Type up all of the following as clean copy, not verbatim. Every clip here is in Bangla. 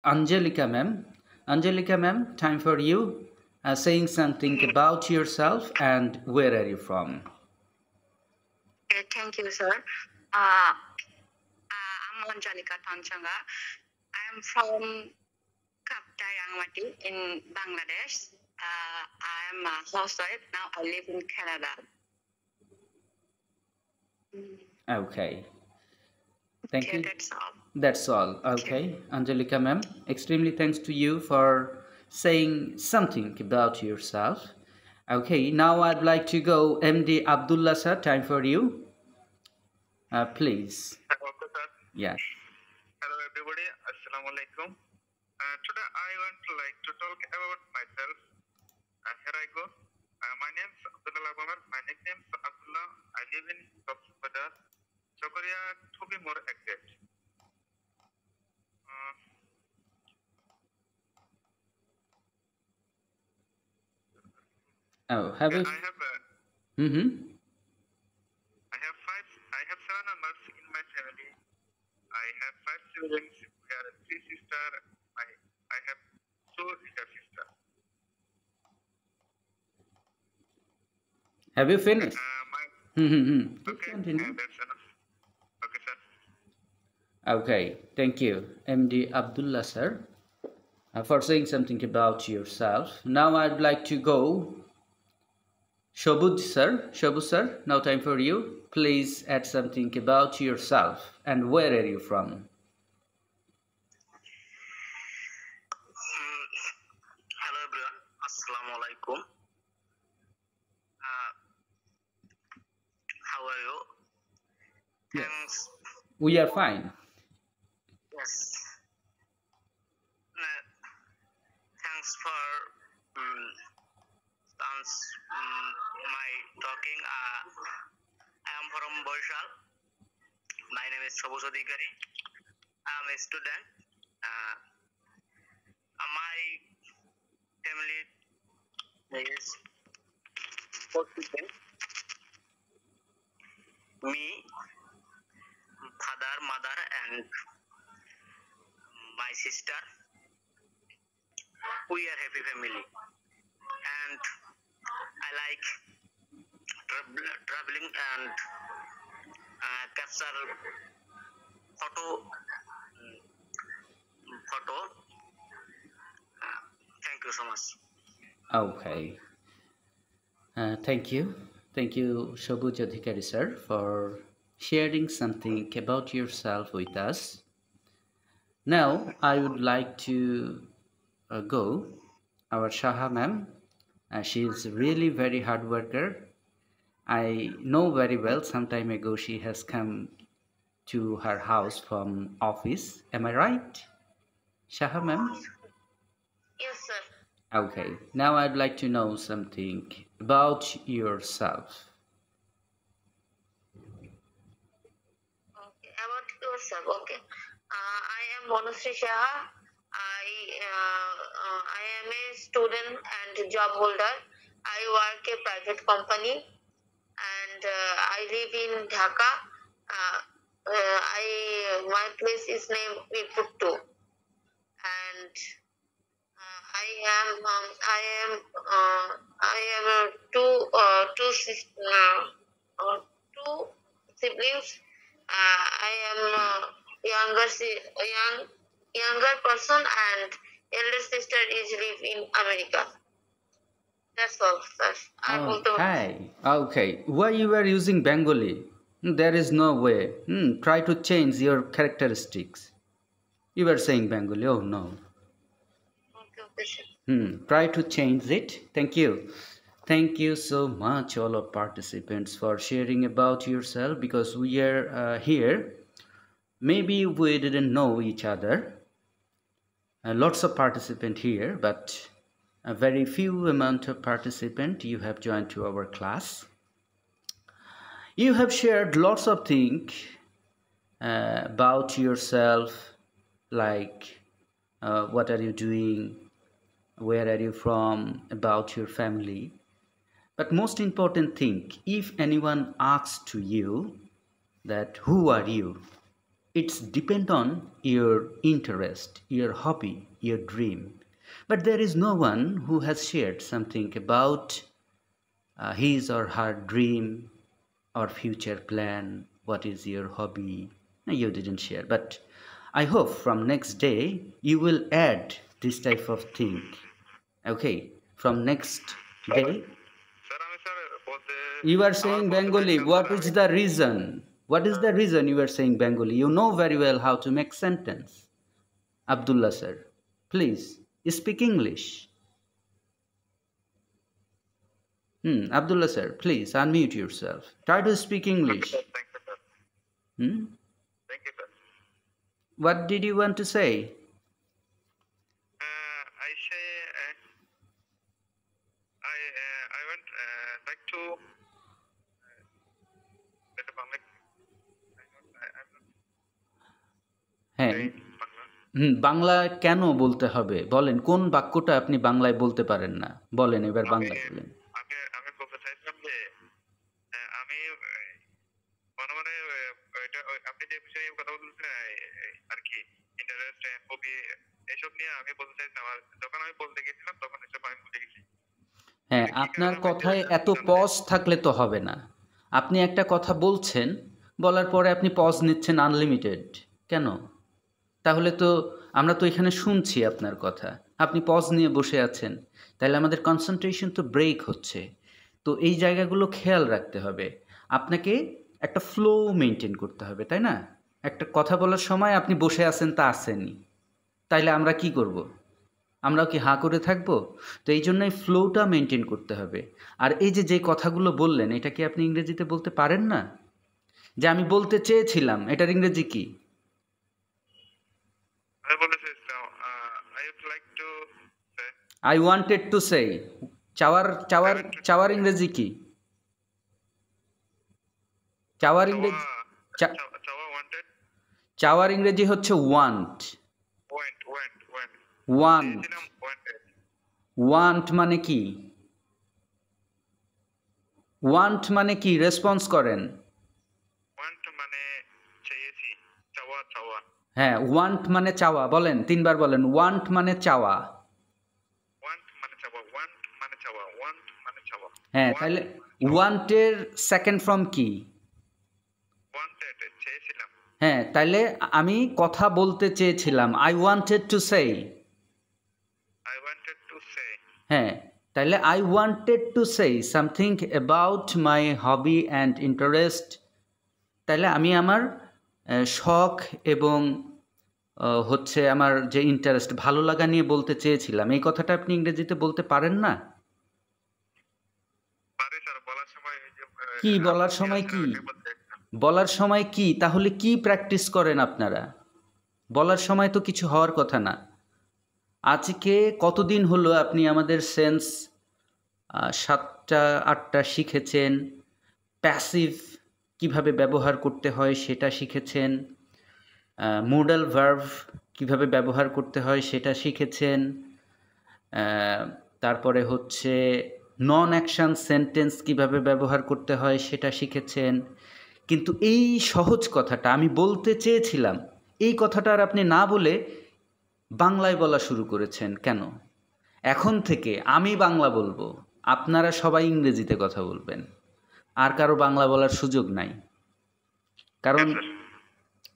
Angelica ma'am. Angelica ma'am, time for you saying something about yourself and where are you from? Okay, thank you, sir. I'm Anjalika Tanchanga. I'm from Kaptai Rangmati in Bangladesh. I'm a housewife. Now I live in Canada. Okay. Thank you. That's all. That's all. Okay. Angelica ma'am, extremely thanks to you for saying something about yourself. Okay, now I'd like to go MD Abdullah sir, time for you. Please. Okay, sir. Yeah. Hello, everybody. Assalamu alaikum. Today I want to talk about myself. Here I go. My name is Abdullah Bamar. My nickname is Abdullah. I live in Bazar, Chokoria, to be more exact. Oh, have you? Mm-hmm. I have 7 members in my family. I have 5 siblings. We are 3 sisters. I have 2 younger sisters. Have you finished? Okay, that's enough. Okay, sir. Okay, thank you, MD Abdullah sir, for saying something about yourself. Now I'd like to go Shobud sir, now time for you. Please add something about yourself and where are you from? Hello everyone. Assalamu alaikum. How are you? Yes. Thanks. We are fine. Yes. Thanks for my talking. I am from Boishal. My name is Shobus Adhikari. I am a student. My family is 4 people. Me, father, mother, and my sister. We are happy family, and I like traveling and capture photo. Thank you so much. Okay. Thank you. Thank you, Shobut Adhikari sir, for sharing something about yourself with us. Now, I would like to go our Shaha ma'am. She is really very hard worker. I know very well. Some time ago, she has come to her house from office. Am I right, Shaha ma'am? Yes, sir. Okay. Now I'd like to know something about yourself. Okay, about yourself. Okay. I am Monusri Shah. I am a student and job holder. I work a private company, and I live in Dhaka. My place is named Virputtu, and I am two siblings. I am younger person, and elder sister is live in America. That's all, sir. Okay. Okay. Why you are using Bengali? There is no way. Try to change your characteristics. You were saying Bengali. Oh no. Okay, sir. Try to change it. Thank you. Thank you so much, all of participants, for sharing about yourself because we are here. Maybe we didn't know each other. Lots of participants here, but a very few amount of participants you have joined to our class. You have shared lots of things about yourself, like what are you doing, where are you from, about your family. But most important thing, if anyone asks to you that who are you, It's depend on your interest, your hobby, your dream. But there is no one who has shared something about his or her dream or future plan. What is your hobby? No, you didn't share, but I hope from next day you will add this type of thing. Okay, from next day sir আমি স্যার বলতে you are আমার saying বলতে Bengali. চাইছিলাম What স্যার is আমি the reason? What is the reason you are saying Bengali? You know very well how to make sentence. Abdullah sir, please speak English. Abdullah sir, please unmute yourself. Try to speak English. Thank you sir Hmm? Thank you sir What did you want to say? I say I want like to better Bangla. I'm not হ্যাঁ saying Bangla. বাংলা কেন বলতে হবে বলেন, কোন বাক্যটা আপনি বাংলায় বলতে পারেন না বলেন, এবার আমি বাংলা বলেন। আমি আমি বলতে চাইছিলাম যে আমি মনে মনে এটা আপনি যে বিষয়ে কথা বলছেন আর কি ইন্টারেস্ট হবি এসব নিয়ে আমি বলতে চাইছিলাম আর যখন আমি বলতে গেছিলাম তখন এসব আমি ভুলে গেছি হ্যাঁ, কি আপনার কারণে কথায় হয়েছে এত জানতে পজ থাকলে তো হবে না। আপনি একটা কথা বলছেন, বলার পরে আপনি পজ নিচ্ছেন আনলিমিটেড কেন? তাহলে তো আমরা তো এখানে শুনছি আপনার কথা, আপনি পজ নিয়ে বসে আছেন, তাহলে আমাদের কনসেন্ট্রেশন তো ব্রেক হচ্ছে। তো এই জায়গাগুলো খেয়াল রাখতে হবে। আপনাকে একটা ফ্লো মেনটেন করতে হবে, তাই না? একটা কথা বলার সময় আপনি বসে আছেন তা আসেনি, তাইলে আমরা কি করব? আমরাও কি হাঁ করে থাকবো? তো এই জন্যই ফ্লোটা মেনটেন করতে হবে। আর এই যে কথাগুলো বললেন, এটা কি আপনি ইংরেজিতে বলতে পারেন না? যে আমি বলতে চেয়েছিলাম, এটার ইংরেজি কি? আমি বলতে চাইছিলাম I would like to say I wanted to say. চাওয়ার চাওয়ার চাওয়ার ইংরেজি কি? চাওয়ার ইংরেজি চাওয়া wanted চাওয়ার ইংরেজি হচ্ছে ওয়ান্ট। went ওয়ান্ট চেয়েছিলাম wanted ওয়ান্ট মানে কি? ওয়ান্ট মানে কি? রেসপন্স করেন। want মানে চেয়েছি চাওয়া হ্যাঁ, ওয়ান্ট মানে চাওয়া। বলেন, 3 বার বলেন, ওয়ান্ট মানে চাওয়া। want মানে চাওয়া হ্যাঁ, তাহলে ওয়ান্টের সেকেন্ড ফর্ম কি? wanted চেয়েছিলাম হ্যাঁ, তাহলে আমি কথা বলতে চেয়েছিলাম, I wanted to say. I wanted to say হ্যাঁ, তাহলে I wanted to say something about my hobby and interest. তাহলে আমি আমার শখ এবং হচ্ছে আমার যে ইন্টারেস্ট, ভালো লাগা নিয়ে বলতে চেয়েছিলাম। এই কথাটা আপনি ইংরেজিতে বলতে পারেন না? পারি স্যার বলার সময় এই যে কি বলার সময় কি? বলার সময় কি? তাহলে কি প্র্যাকটিস করেন আপনারা? বলার সময় তো কিছু হওয়ার কথা না। আজকে কতদিন হলো আপনি আমাদের সেন্স 7টা 8টা শিখেছেন, প্যাসিভ কিভাবে ব্যবহার করতে হয় সেটা শিখেছেন, মোডাল ভার্ব কিভাবে ব্যবহার করতে হয় সেটা শিখেছেন, তারপরে হচ্ছে নন অ্যাকশন সেন্টেন্স কিভাবে ব্যবহার করতে হয় সেটা শিখেছেন। কিন্তু এই সহজ কথাটা আমি বলতে চেয়েছিলাম, এই কথাটা আর আপনি না বলে বাংলায় বলা শুরু করেছেন কেন? এখন থেকে আমি বাংলা বলবো, আপনারা সবাই ইংরেজিতে কথা বলবেন, আর কারো বাংলা বলার সুযোগ নাই। কারণ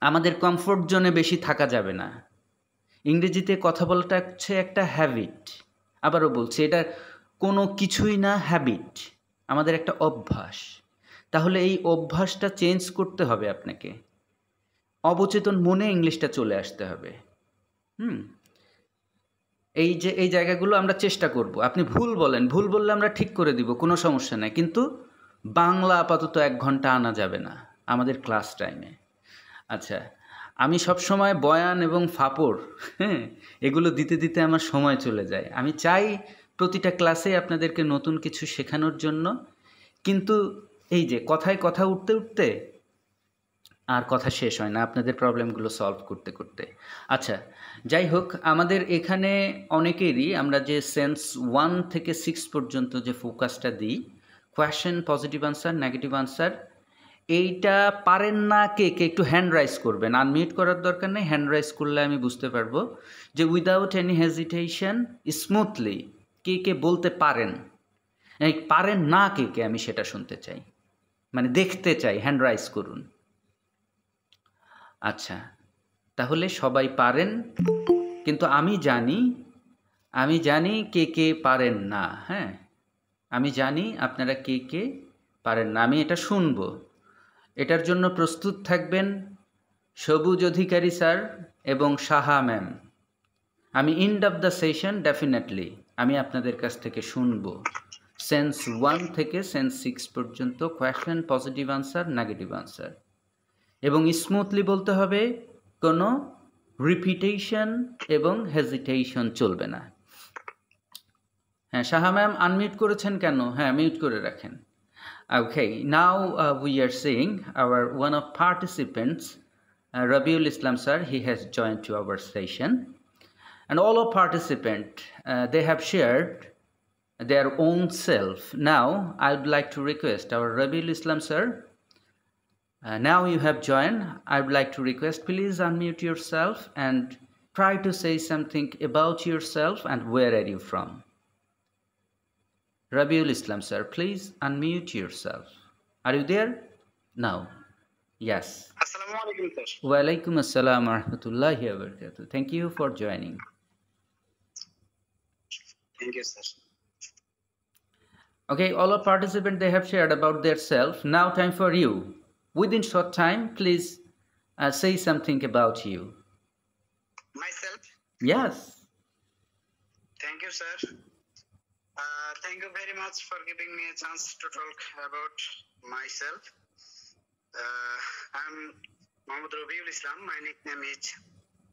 আমাদের কমফোর্ট জোনে বেশি থাকা যাবে না। ইংরেজিতে কথা বলাটা হচ্ছে একটা হ্যাবিট। আবারও বলছি, এটা কোনো কিছুই না, হ্যাবিট, আমাদের একটা অভ্যাস। তাহলে এই অভ্যাসটা চেঞ্জ করতে হবে আপনাকে, অবচেতন মনে ইংলিশটা চলে আসতে হবে। এই জায়গাগুলো আমরা চেষ্টা করব। আপনি ভুল বলেন, ভুল বললে আমরা ঠিক করে দিব, কোনো সমস্যা নেই। কিন্তু বাংলা আপাতত 1 ঘন্টা আনা যাবে না আমাদের ক্লাস টাইমে। আচ্ছা, আমি সব সময় বয়ান এবং ফাপড় এগুলো দিতে দিতে আমার সময় চলে যায়। আমি চাই প্রতিটা ক্লাসে আপনাদেরকে নতুন কিছু শেখানোর জন্য, কিন্তু এই যে কথায় কথা উঠতে উঠতে আর কথা শেষ হয় না আপনাদের প্রবলেমগুলো সলভ করতে করতে। আচ্ছা, যাই হোক, আমাদের এখানে অনেকেরই আমরা যে সেন্স 1 থেকে 6 পর্যন্ত যে ফোকাসটা দিই, question, positive answer, negative answer, এইটা পারেন না কে কে একটু হ্যান্ড রাইজ করবেন, আনমিউট করার দরকার নেই, হ্যান্ড রাইজ করলে আমি বুঝতে পারবো যে উইদাউট এনি হেজিটেশন স্মুথলি কে কে বলতে পারেন। এই পারেন না কে কে আমি সেটা শুনতে চাই, মানে দেখতে চাই, হ্যান্ড রাইজ করুন। আচ্ছা, তাহলে সবাই পারেন, কিন্তু আমি জানি কে কে পারেন না। হ্যাঁ, আমি জানি আপনারা কে কে পারেন না, আমি এটা শুনবো। এটার জন্য প্রস্তুত থাকবেন সবুজ অধিকারী স্যার এবং সাহা ম্যাম। আমি end of the session definitely আমি আপনাদের কাছ থেকে শুনবো, সেন্স 1 থেকে সেন্স 6 পর্যন্ত, question, positive answer, negative answer, এবং স্মুথলি বলতে হবে, কোনো রিপিটেশন এবং হেজিটেশন চলবে না। হ্যাঁ, সাহা ম্যাম আনমিউট করেছেন কেন? হ্যাঁ, মিউট করে রাখেন। Okay, now we are seeing our one of participants, Rabiul Islam sir. He has joined to our session, and all of participants they have shared their own self. Now I would like to request our Rabiul Islam sir. Now you have joined. I would like to request, please unmute yourself and try to say something about yourself and where are you from. Rabiul Islam sir, please unmute yourself. Are you there? Now. Yes. Assalamu alaikum, sir. Wa alaikum assalam wa rahmatullahi wa barakatuh. Thank you for joining. Thank you, sir. Okay, all of participants, they have shared about their self. Now time for you. Within short time, please say something about you. Myself. Yes. Thank you, sir. Thank you very much for giving me a chance to talk about myself. I'm Mohammad Rabiul Islam. My nickname is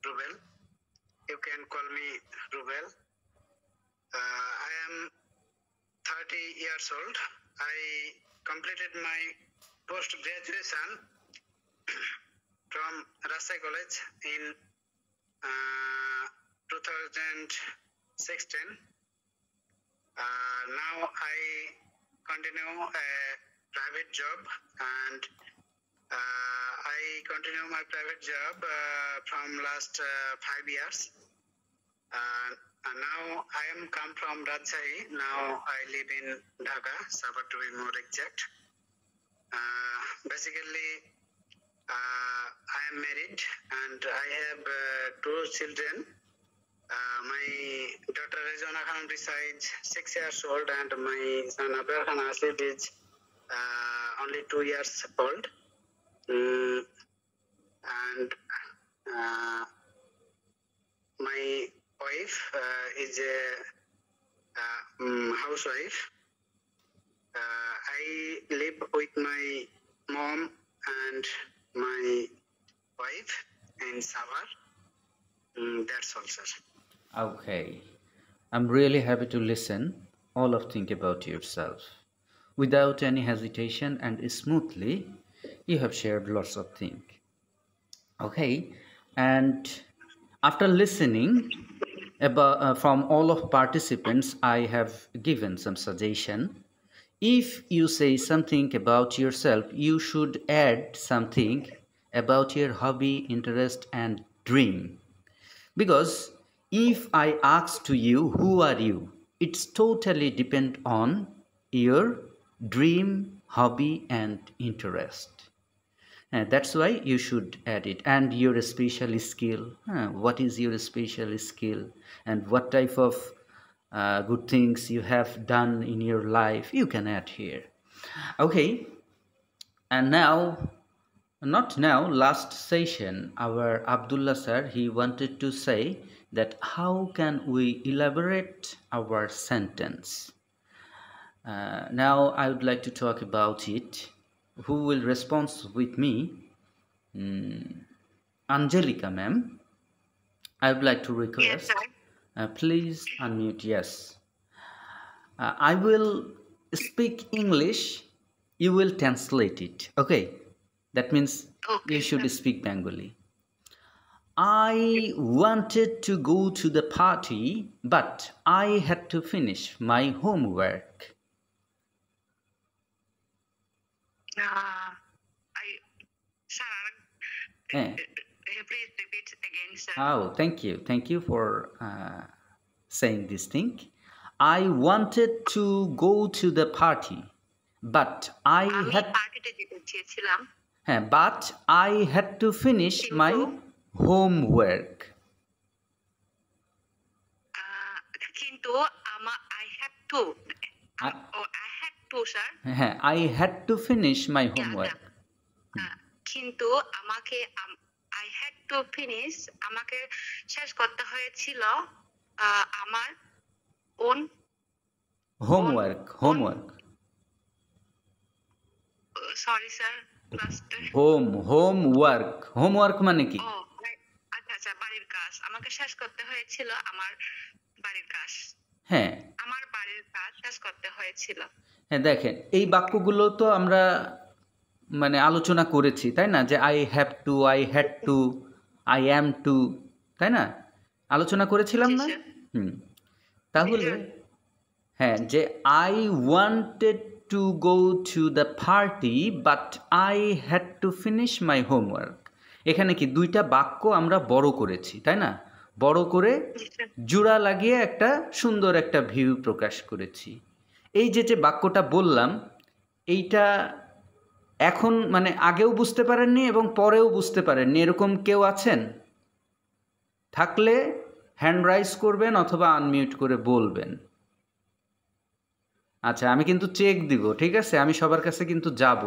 Rubel. You can call me Rubel. I am 30 years old. I completed my post-graduation from Rasai College in 2016. Now I continue a private job, and I continue my private job from last 5 years. And now I am come from Rajshahi. Now I live in Dhaka, Sabah to be more exact. Basically, I am married and I have 2 children. My daughter Rejona Khan resides 6 years old, and my son Abrar Khan Asif is only 2 years old. And my wife is a housewife. I live with my mom and my wife in Savar. That's all, sir. Okay. I'm really happy to listen all of think about yourself. Without any hesitation and smoothly, you have shared lots of things. Okay. And after listening about from all of participants, I have given some suggestion. If you say something about yourself, you should add something about your hobby, interest, and dream. Because if I ask to you, who are you? It's totally depend on your dream, hobby, and interest. That's why you should add it. And your special skill. What is your special skill? And what type of good things you have done in your life? You can add here. Okay. And now, not now, last session, our Abdullah sir, he wanted to say that how can we elaborate our sentence. Now I would like to talk about it. Who will respond with me? Angelika ma'am, I would like to request. Yes, sir. Please unmute. Yes. I will speak English. You will translate it. Okay. That means Okay, you should sir. speak Bengali. I wanted to go to the party, but I had to finish my homework. হ্যাঁ। Please repeat again, sir. Oh, thank you for saying this thing. I wanted to go to the party, but I আমি had পার্টিতে যেতে চেয়েছিলাম, but I had to finish my homework. কিন্তু I had to, sir. I had to finish my homework. কিন্তু আমাকে I had to finish, আমাকে শেষ করতে হয়েছিল আমার own homework. Sorry, sir. homework মানে কি? আচ্ছা, বাড়ির কাজ আমাকে শেষ করতে হয়েছিল, আমার বাড়ির কাজ। হ্যাঁ, আমার বাড়ির কাজ শেষ করতে হয়েছিল। হ্যাঁ, দেখেন এই বাক্যগুলো তো আমরা মানে আলোচনা করেছি, তাই না? যে I have to, I had to, I am to, তাই না? আলোচনা করেছিলাম না? তাহলে হ্যাঁ, যে I wanted to go to the party but I had to finish my homework. এখানে কি দুইটা বাক্য আমরা বড় করেছি, তাই না? বড় করে জোড়া লাগিয়ে একটা সুন্দর একটা ভিউ প্রকাশ করেছি। এই যে বাক্যটা বললাম, এইটা এখন মানে আগেও বুঝতে পারেননি এবং পরেও বুঝতে পারেননি, এরকম কেউ আছেন? থাকলে হ্যান্ড রাইজ করবেন অথবা আনমিউট করে বলবেন। আচ্ছা, আমি কিন্তু চেক দিব, ঠিক আছে? আমি সবার কাছে কিন্তু যাব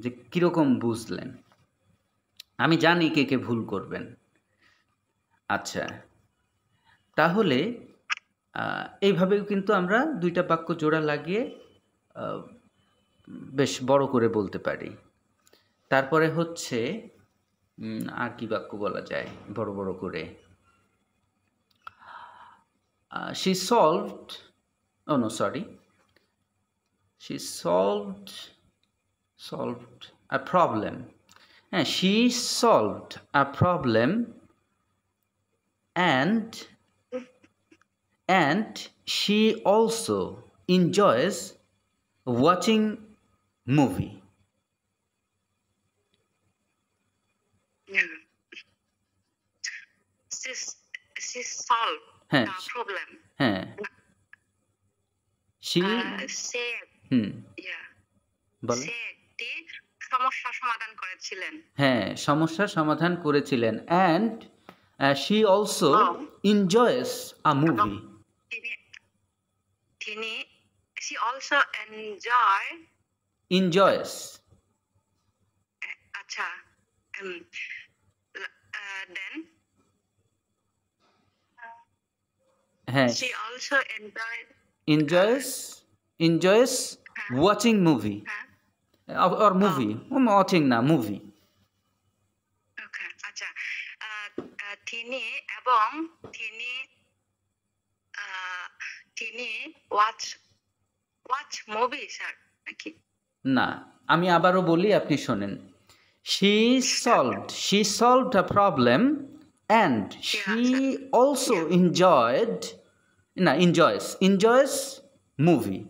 যে কীরকম বুঝলেন। আমি জানি কে ভুল করবেন। আচ্ছা, তাহলে এইভাবেও কিন্তু আমরা দুইটা বাক্য জোড়া লাগিয়ে বেশ বড় করে বলতে পারি। তারপরে হচ্ছে আর কি বাক্য বলা যায় বড় বড় করে? she solved a problem. She solved a problem and she also enjoys watching movie. She solved the problem. She সমস্যার সমাধান করেছিলেন। হ্যাঁ, সমস্যার সমাধান করেছিলেন। and she also enjoys a movie. She also enjoys. আচ্ছা, then she also enjoys watching movie. or movie. watching না, movie. Okay, আচ্ছা, তিনি watch movie, স্যার, নাকি? না, আমি আবারও বলি, আপনি শোনেন। she solved a problem and she also enjoys movie.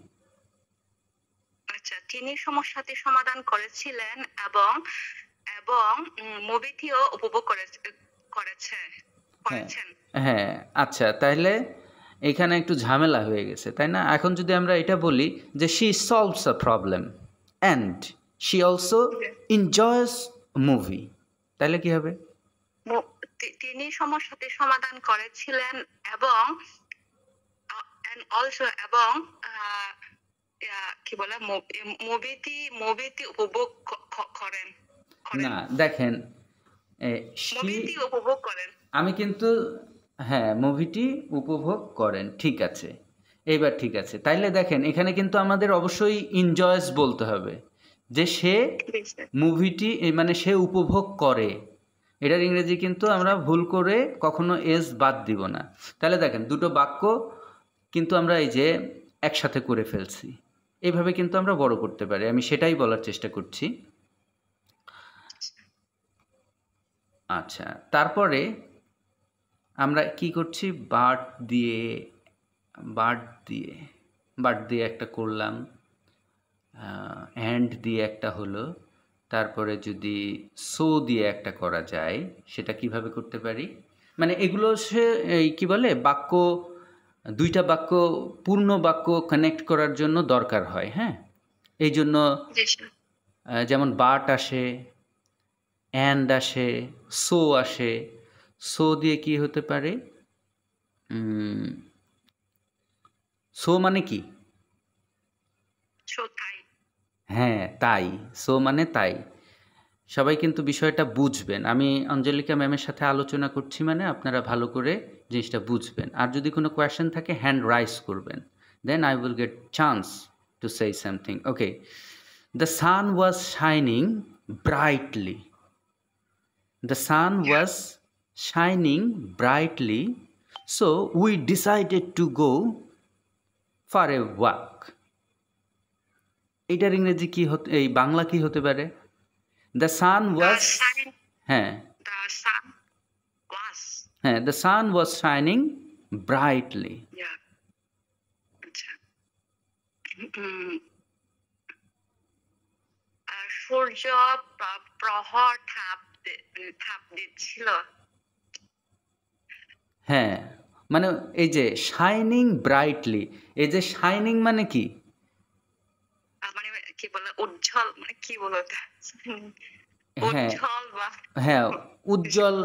আচ্ছা, তিনি সমস্যাটি সমাধান করেছিলেন এবং মুভিটিও উপভোগ করেছেন। হ্যাঁ, আচ্ছা, তাহলে এখানে একটু ঝামেলা হয়ে গেছে, তাই না? এখন যদি আমরা এটা বলি যে she solves a problem and she also enjoys movie, তাহলে কি হবে? তিনি সমস্যাটি সমাধান করেছিলেন এবং কি বলে মুভিটি উপভোগ করেন। না, দেখেন, মুভিটি উপভোগ করেন। আমি কিন্তু মুভিটি উপভোগ করেন, ঠিক আছে, এইবার ঠিক আছে। তাইলে দেখেন, এখানে কিন্তু আমাদের অবশ্যই এনজয়স বলতে হবে, যে সে মুভিটি মানে সে উপভোগ করে। এটার ইংরেজি কিন্তু আমরা ভুল করে কখনো এস বাদ দিব না। তাহলে দেখেন, দুটো বাক্য কিন্তু আমরা এই যে একসাথে করে ফেলছি। এইভাবে কিন্তু আমরা বড় করতে পারি, আমি সেটাই বলার চেষ্টা করছি। আচ্ছা, তারপরে আমরা কি করছি? বাট দিয়ে একটা করলাম, হ্যান্ড দিয়ে একটা হলো, তারপরে যদি সো দিয়ে একটা করা যায়, সেটা কিভাবে করতে পারি? মানে এগুলো সে এই কি বলে বাক্য, দুইটা বাক্য পূর্ণ বাক্য কানেক্ট করার জন্য দরকার হয়, হ্যাঁ? এই জন্য জি স্যার। যেমন বাট আসে, অ্যান্ড আসে, সো আসে। সো দিয়ে কি হতে পারে? সো মানে কি? সো তাই। হ্যাঁ, তাই। সো মানে তাই। সবাই কিন্তু বিষয়টা বুঝবেন। আমি অঞ্জলিকা ম্যামের সাথে আলোচনা করছি মানে আপনারা ভালো করে জিনিসটা বুঝবেন। আর যদি কোনো কোয়েশ্চেন থাকে হ্যান্ড রাইজ করবেন। Then I will get chance to say something. Okay. The sun was shining brightly. The sun was shining brightly, so we decided to go for a walk. এটার ইংরেজি কি হতে, এই বাংলা কি হতে পারে? The sun was, হ্যাঁ The sun was. হ্যাঁ, the sun was shining brightly. Yeah. আচ্ছা। উম, সূর্য প্রহর তাপ দিচ্ছিল। হ্যাঁ, মানে এই যে শাইনিং ব্রাইটলি, এই যে শাইনিং মানে কি? মানে কি বলে উজ্জ্বল, মানে কি বলে হ্যাঁ উজ্জ্বল বা হ্যাঁ, উজ্জ্বল,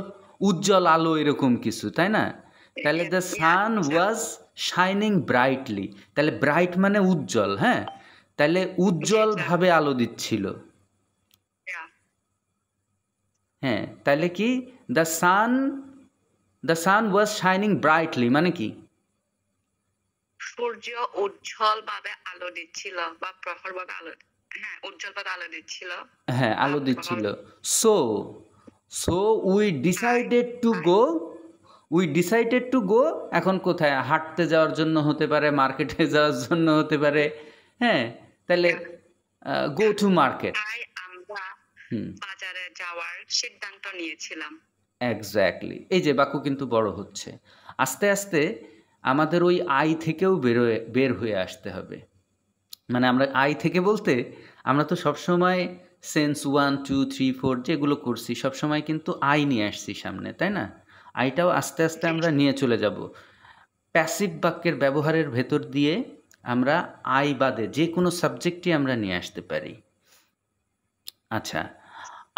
উজ্জ্বল আলো এরকম কিছু, তাই না? তাহলে the sun was shining brightly, তাহলে ব্রাইট মানে উজ্জ্বল, হ্যাঁ, তাহলে উজ্জ্বল ভাবে আলো দিচ্ছিল। Yeah. হ্যাঁ, তাহলে কি the sun was shining brightly মানে কি? সূর্য উজ্জ্বল ভাবে আলো দিচ্ছিল বা প্রখর ভাবে আলো, হ্যাঁ উজ্জ্বল ভাবে আলো দিচ্ছিল। হ্যাঁ, আলো দিচ্ছিল। সো উই ডিসাইডেড টু গো, এখন কোথায়? হাঁটতে যাওয়ার জন্য হতে পারে, মার্কেটে যাওয়ার জন্য হতে পারে, হ্যাঁ, তাহলে গো টু মার্কেট। তাই আমরা বাজারে যাওয়ার সিদ্ধান্ত নিয়েছিলাম। এক্স্যাক্টলি। এই যে বাক্য কিন্তু বড় হচ্ছে। আস্তে আস্তে আমাদের ওই আই থেকেও বের হয়ে আসতে হবে। মানে আমরা আই থেকে বলতে আমরা তো সবসময় সেন্স 1 2 3 4 যেগুলো করছি সবসময় কিন্তু আই নিয়ে আসছি সামনে, তাই না? আইটাও আস্তে আস্তে আমরা নিয়ে চলে যাব। প্যাসিভ বাক্যের ব্যবহারের ভেতর দিয়ে আমরা আই বাদে যে কোনো সাবজেক্টই আমরা নিয়ে আসতে পারি। আচ্ছা,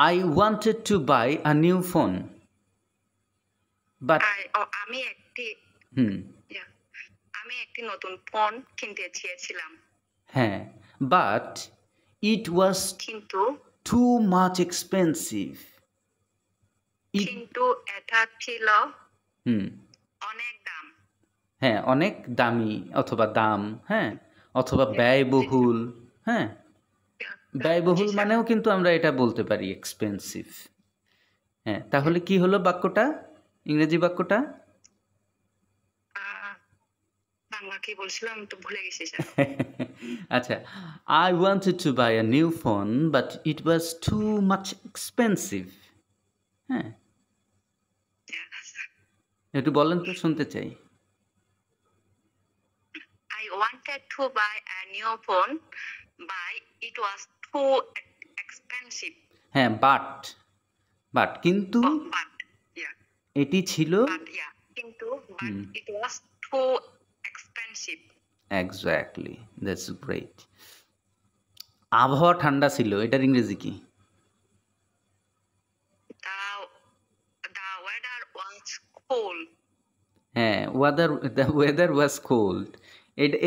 I wanted to buy a new phone, but আমি একটি হুম আমি একটি নতুন ফোন কিনতে চেয়েছিলাম। হ্যাঁ, বাট ইট ওয়াজ কিন্তু টু মাচ এক্সপেন্সিভ। কিন্তু এটা ছিল অনেক দাম। হ্যাঁ, অনেক দামি অথবা দাম, হ্যাঁ, অথবা ব্যয়বহুল। হ্যাঁ, ব্যয়বহুল মানেও কিন্তু আমরা এটা বলতে পারি এক্সপেন্সিভ। হ্যাঁ, তাহলে কি হলো বাক্যটা, ইংরেজি বাক্যটা? বাংলা কি বলছিলাম তো ভুলে গেছি স্যার। আচ্ছা, I wanted to buy a new phone but it was too much expensive. হ্যাঁ, একটু বলেন তো, শুনতে চাই। I wanted to buy a new phone, but it was too expensive. হ্যাঁ, বাট কিন্তু But yeah. এটি ছিল, But yeah, কিন্তু but it was too expensive. Exactly, that's great. আবহাওয়া ঠান্ডা ছিল, এটার ইংরেজি কি? The weather was cold. হ্যাঁ, দ্য ওয়েদার ওয়াজ কোল্ড।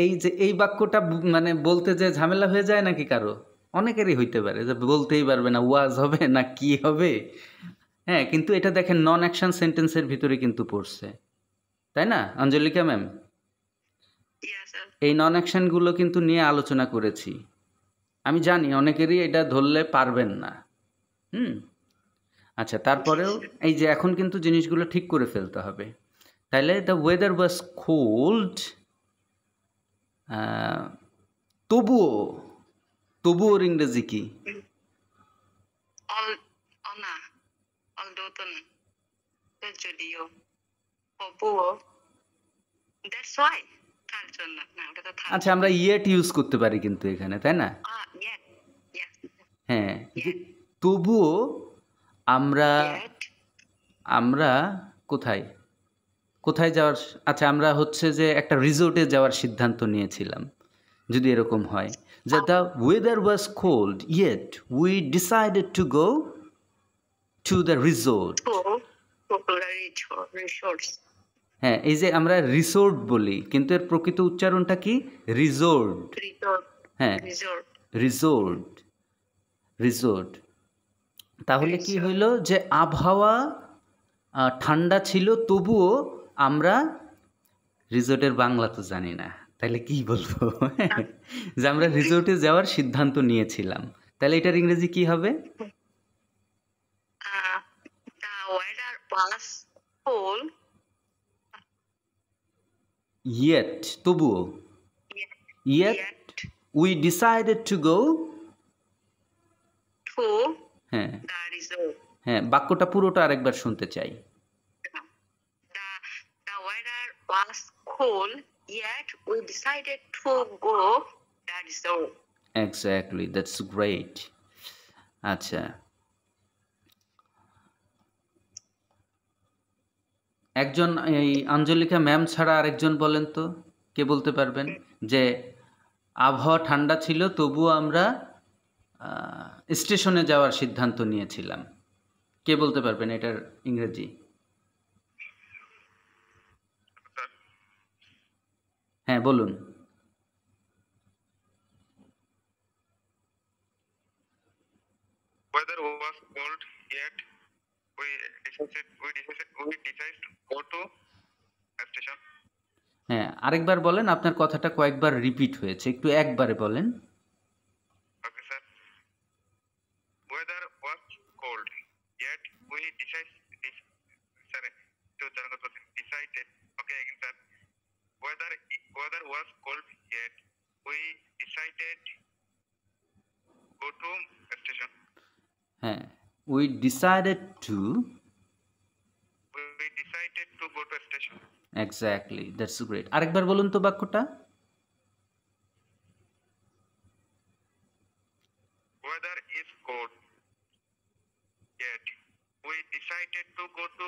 এই যে এই বাক্যটা মানে বলতে যে ঝামেলা হয়ে যায় নাকি কারো? অনেকেরই হইতে পারে যে বলতেই পারবে না, ওয়াজ হবে না কি হবে। হ্যাঁ, কিন্তু এটা দেখেন নন অ্যাকশন সেন্টেন্সের ভিতরে কিন্তু পড়ছে, তাই না অঞ্জলিকা ম্যাম? এই নন অ্যাকশনগুলো কিন্তু নিয়ে আলোচনা করেছি। আমি জানি অনেকেরই এটা ধরলে পারবেন না। আচ্ছা, তারপরেও এই যে এখন কিন্তু জিনিসগুলো ঠিক করে ফেলতে হবে। তাহলে দ্য ওয়েদার ওয়াজ কোল্ড, তবুওর ইংরেজি কি? আচ্ছা, আমরা ইয়েট ইউজ করতে পারি কিন্তু এখানে, তাই না? হ্যাঁ, তবুও আমরা yet, আমরা কোথায় কোথায় যাওয়ার, আচ্ছা আমরা হচ্ছে যে একটা রিসোর্টে যাওয়ার সিদ্ধান্ত নিয়েছিলাম, যদি এরকম হয় যে the weather was cold yet we decided to go to the resort. to popular resorts. হ্যাঁ, এই যে আমরা রিসোর্ট বলি কিন্তু এর প্রকৃত উচ্চারণটা কি? রিসোর্ট। Resort. হ্যাঁ, Resort. Resort, resort. তাহলে কি হইল যে আবহাওয়া ঠান্ডা ছিল তবুও আমরা, রিসোর্টের বাংলা তো জানি না, তাহলে কি বলবো যে আমরা রিসোর্টে যাওয়ার সিদ্ধান্ত নিয়েছিলাম, তাহলে এটার ইংরেজি কি হবে? The weather was cold. Yet, তবুও, yet Yet we decided to go. to হ্যাঁ the resort. হ্যাঁ, বাক্যটা পুরোটা আরেকবার শুনতে চাই। The weather was cold, yet we decided to go the resort. Exactly, that's great. আচ্ছা, একজন এই আঞ্জলিকা ম্যাম ছাড়া আরেকজন বলেন তো, কে বলতে পারবেন যে আবহাওয়া ঠান্ডা ছিল তবুও আমরা স্টেশনে যাওয়ার সিদ্ধান্ত নিয়েছিলাম? কে বলতে পারবেন এটার ইংরেজি? হ্যাঁ বলুন। Weather was cold, yet we decided to go to a station. হ্যাঁ, আরেকবার বলেন, আপনার কথাটা কয়েকবার রিপিট হয়েছে, একটু একবারে বলেন। Okay, sir. Weather was cold, yet we decided. Okay, again, sir. Weather was cold, yet we decided go to a station. হ্যাঁ, we decided two, We decided to go to a station. Exactly, that's great. আরেকবার বলুন তো বাক্যটা। Weather is cold, yet we decided to go to.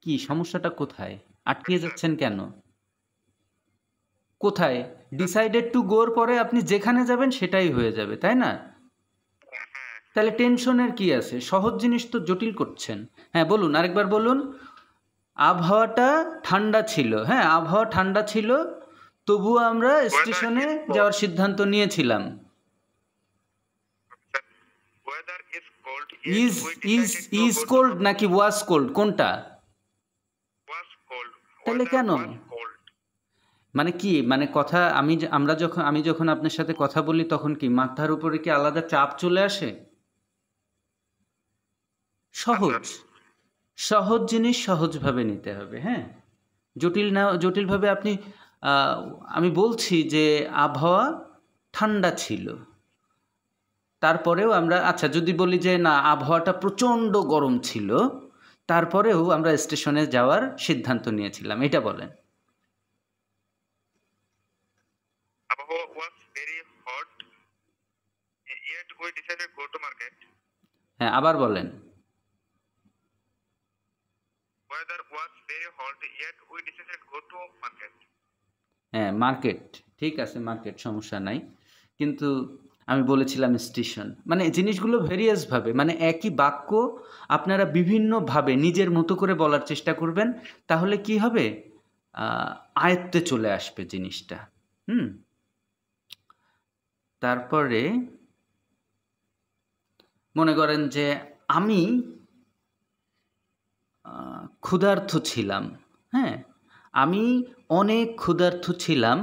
কি সমস্যাটা কোথায়? আটকে যাচ্ছেন কেন? কোথায়? ডিসাইডেড টু গোর পরে আপনি যেখানে যাবেন সেটাই হয়ে যাবে, তাই না? তাহলে টেনশনের কি আছে? সহজ জিনিস তো জটিল করছেন। হ্যাঁ বলুন, আরেকবার বলুন। আবহাওয়াটা ঠান্ডা ছিল, হ্যাঁ আবহাওয়া ঠান্ডা ছিল তবুও আমরা স্টেশনে যাওয়ার সিদ্ধান্ত নিয়েছিলাম। Weather is cold, is yet we is decided to is go to. Cold নাকি ওয়াজ কোল্ড, কোনটা? Was cold. তাহলে Weather কেন? was cold. মানে কি, মানে কথা আমি যখন আপনার সাথে কথা বলি তখন কি মাথার উপরে কি আলাদা চাপ চলে আসে? সহজ সহজ জিনিস সহজভাবে নিতে হবে। হ্যাঁ, জটিলভাবে আপনি আমি বলছি যে আবহাওয়া ঠান্ডা ছিল, তারপরেও আমরা, আচ্ছা যদি বলি যে না আবহাওয়াটা প্রচণ্ড গরম ছিল তারপরেও আমরা স্টেশনে যাওয়ার সিদ্ধান্ত নিয়েছিলাম, এটা বলেন। Above was very hot, yet we decided to go to market. হ্যাঁ আবার বলেন। Weather was very hot, yet we decided to go to market. হ্যাঁ মার্কেট, ঠিক আছে মার্কেট, সমস্যা নাই, কিন্তু আমি বলেছিলাম স্টেশন। মানে জিনিসগুলো ভেরিয়াসভাবে, মানে একই বাক্য আপনারা বিভিন্নভাবে নিজের মতো করে বলার চেষ্টা করবেন, তাহলে কি হবে, আয়ত্তে চলে আসবে জিনিসটা। তারপরে মনে করেন যে আমি ক্ষুধার্ত ছিলাম, হ্যাঁ আমি অনেক ক্ষুধার্ত ছিলাম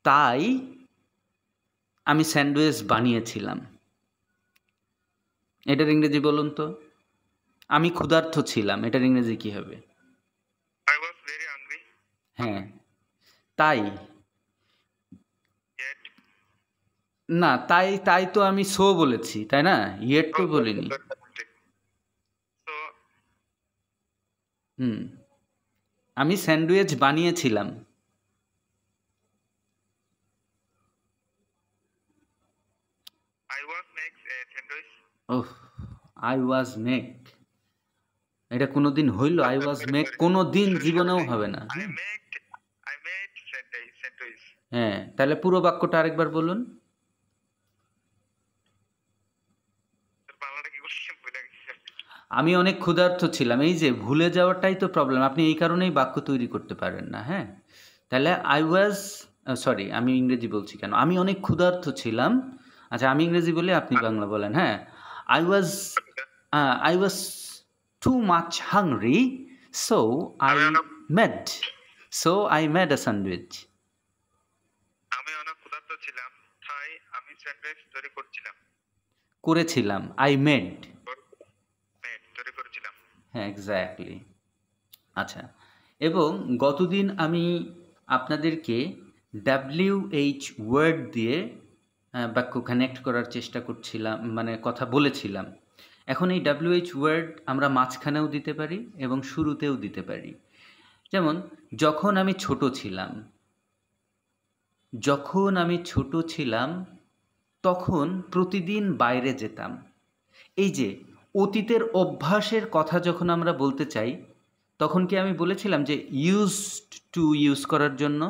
তাই আমি স্যান্ডউইচ বানিয়েছিলাম। এটার ইংরেজি বলুন তো। আমি ক্ষুধার্ত ছিলাম, এটার ইংরেজি কি হবে? I was very hungry, হ্যাঁ, তাই yet. না, তাই তো আমি সো বলেছি, তাই না? ইয়েট তো বলিনি। So, আমি স্যান্ডউইচ বানিয়েছিলাম। ওহ, আই ওয়াজ মেক, এটা কোনোদিন হইল? আই ওয়াজ মেক কোনোদিন জীবনেও হবে না। I made sandwich. হ্যাঁ, তাহলে পুরো বাক্যটা আরেকবার বলুন। বাংলাটা কি বলছি ভুলে গেছি। আমি অনেক ক্ষুধার্ত ছিলাম। এই যে ভুলে যাওয়াটাই তো প্রবলেম। আপনি এই কারণেই বাক্য তৈরি করতে পারেন না। হ্যাঁ, তাহলে আই ওয়াজ, সরি আমি ইংরেজি বলছি কেন, আমি অনেক ক্ষুধার্ত ছিলাম। আচ্ছা, আমি ইংরেজি বলি, আপনি বাংলা বলেন। হ্যাঁ, I was I was too much hungry, so I made so I made a sandwich. আমি অনেক ক্ষুধার্ত ছিলাম, তাই আমি স্যান্ডউইচ তৈরি করেছিলাম, আই মেড। তৈরি করেছিলাম। হ্যাঁ, এক্স্যাক্টলি। আচ্ছা, এবং গতদিন আমি আপনাদেরকে WH ওয়ার্ড দিয়ে বাক্য কানেক্ট করার চেষ্টা করছিলাম, মানে কথা বলেছিলাম। এখন এই WH ওয়ার্ড আমরা মাঝখানেও দিতে পারি এবং শুরুতেও দিতে পারি। যেমন যখন আমি ছোট ছিলাম, তখন প্রতিদিন বাইরে যেতাম। এই যে অতীতের অভ্যাসের কথা যখন আমরা বলতে চাই, তখন কি আমি বলেছিলাম যে ইউজড টু ইউজ করার জন্য?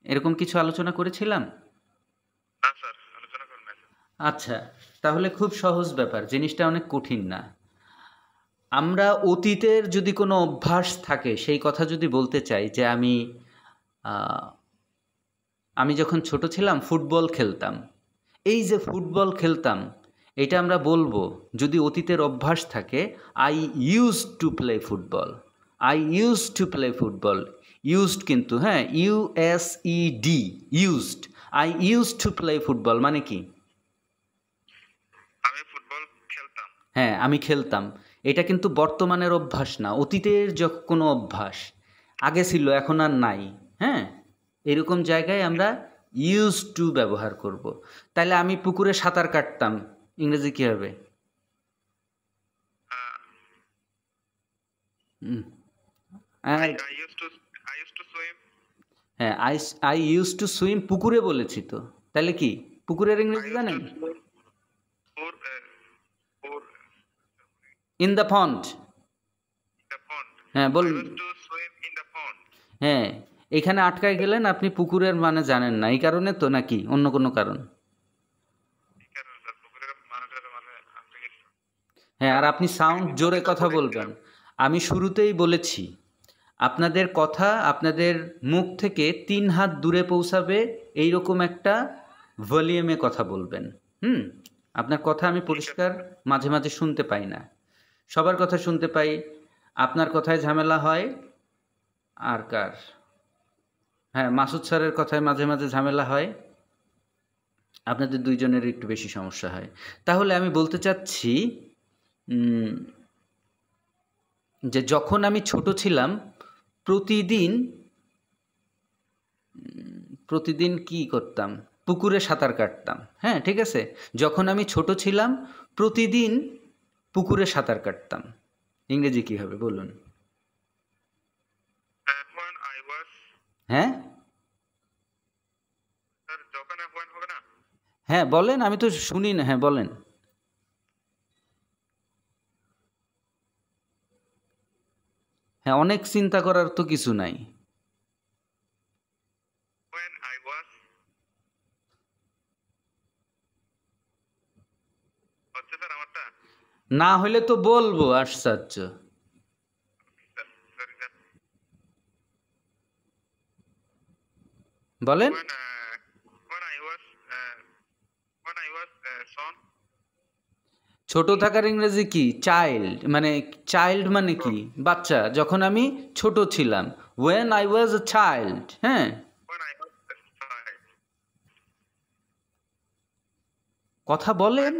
এরকম কিছু আলোচনা করেছিলাম? না স্যার, আলোচনা করুন না। আচ্ছা, তাহলে খুব সহজ ব্যাপার, জিনিসটা অনেক কঠিন না। আমরা অতীতের যদি কোনো অভ্যাস থাকে সেই কথা যদি বলতে চাই, যে আমি যখন ছোট ছিলাম ফুটবল খেলতাম। এই যে ফুটবল খেলতাম, এটা আমরা বলবো যদি অতীতের অভ্যাস থাকে, I used to play football. I used to play football. Used কিন্তু, হ্যাঁ, USED, used. I used to play football মানে কি? আমি ফুটবল খেলতাম। হ্যাঁ, আমি খেলতাম। এটা কিন্তু বর্তমানের অভ্যাস না, অতীতের কোনো অভ্যাস। আগে ছিল, এখন আর নাই। হ্যাঁ, এরকম জায়গায় আমরা ইউজ টু ব্যবহার করব। তাহলে আমি পুকুরে সাঁতার কাটতাম, ইংরেজি কী হবে? I used to swim. হ্যাঁ, আই ইউজ টু সুইম, পুকুরে বলেছি তো। তাহলে কি পুকুরের ইংরেজি জানেন? In the pond. হ্যাঁ, বলুন। হ্যাঁ, এখানে আটকায় গেলেন, আপনি পুকুরের মানে জানেন না, এই কারণে তো, নাকি অন্য কোনো কারণ? হ্যাঁ, আর আপনি সাউন্ড জোরে কথা বলবেন। আমি শুরুতেই বলেছি, আপনাদের কথা আপনাদের মুখ থেকে 3 হাত দূরে পৌঁছাবে এইরকম একটা ভলিউমে কথা বলবেন। আপনার কথা আমি পরিষ্কার মাঝে মাঝে শুনতে পাই না। সবার কথা শুনতে পাই, আপনার কথায় ঝামেলা হয়। আর কার? হ্যাঁ, মাসুদ স্যারের কথায় মাঝে মাঝে ঝামেলা হয়। আপনাদের দুইজনের একটু বেশি সমস্যা হয়। তাহলে আমি বলতে চাচ্ছি যে যখন আমি ছোট ছিলাম, প্রতিদিন কি করতাম? পুকুরে সাঁতার কাটতাম। হ্যাঁ, ঠিক আছে। যখন আমি ছোট ছিলাম প্রতিদিন পুকুরে সাঁতার কাটতাম। ইংরেজি কি হবে বলুন? হ্যাঁ হ্যাঁ, বলেন, আমি তো শুনি না। হ্যাঁ, বলেন। হ্যাঁ, অনেক চিন্তা করার তো কিছু নাই। না হলে তো বলবো, আশ্চর্য। বলেন। ছোট থাকার ইংরেজি কি? চাইল্ড। মানে কি? বাচ্চা। যখন আমি ছোট ছিলাম, when I was a child। হ্যাঁ, কথা বলেন।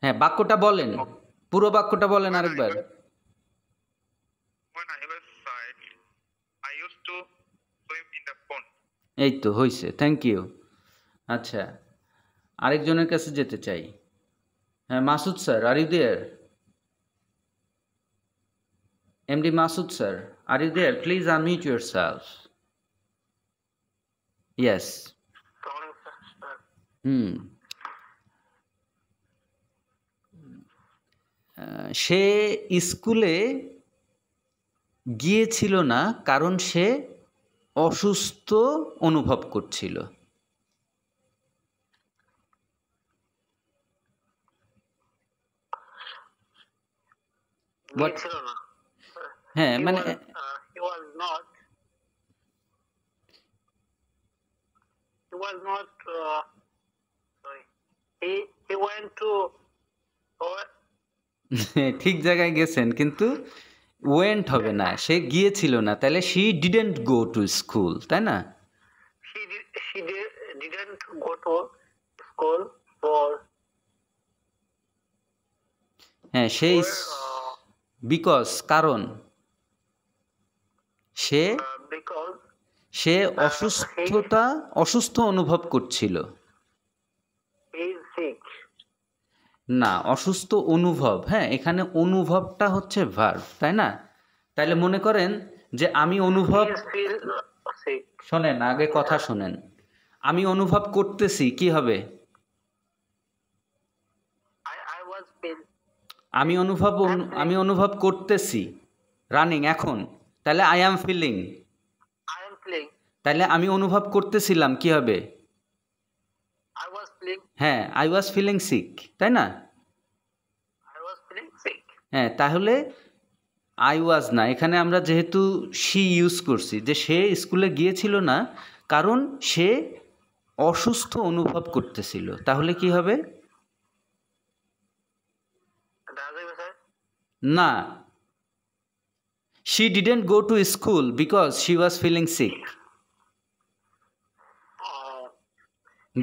হ্যাঁ, বাক্যটা বলেন, পুরো বাক্যটা বলেন আরেকবার। এই তো হয়েছে, থ্যাংক ইউ। আচ্ছা, আরেকজনের কাছে যেতে চাই। হ্যাঁ, Masood sir, are you there? MD Masood sir, are you there? Please unmute yourself. Yes. হুম সে স্কুলে গিয়েছিল না কারণ সে অসুস্থ অনুভব করছিল। What? গিয়েছিল না। হ্যাঁ He মানে was he was not sorry. He went to ঠিক জায়গায় গেছেন, কিন্তু ওয়েন্ট হবে না, সে গিয়েছিল না, তাহলে she didn't go to school, তাই না? didn't go to school for হ্যাঁ সে বিকজ কারণ সে because সে অসুস্থ অনুভব করছিল। he is sick. না, অসুস্থ অনুভব, হ্যাঁ এখানে অনুভবটা হচ্ছে ভার্ব, তাই না? তাইলে মনে করেন যে আমি অনুভব, He feel sick. শোনেন আগে কথা শোনেন, আমি অনুভব করতেছি, কি হবে? I was feel আমি অনুভব করতেছি রানিং এখন, তাহলে I am feeling. I am feeling তাহলে আমি অনুভব করতেছিলাম, কি হবে? I was feeling হ্যাঁ আই ওয়াজ ফিলিং সিক, তাই না? sick. হ্যাঁ তাহলে আই ওয়াজ না, এখানে আমরা যেহেতু শি ইউজ করছি, যে সে স্কুলে গিয়েছিল না কারণ সে অসুস্থ অনুভব করতেছিল, তাহলে কি হবে? Does it sir? না, she didn't go to school because she was feeling sick.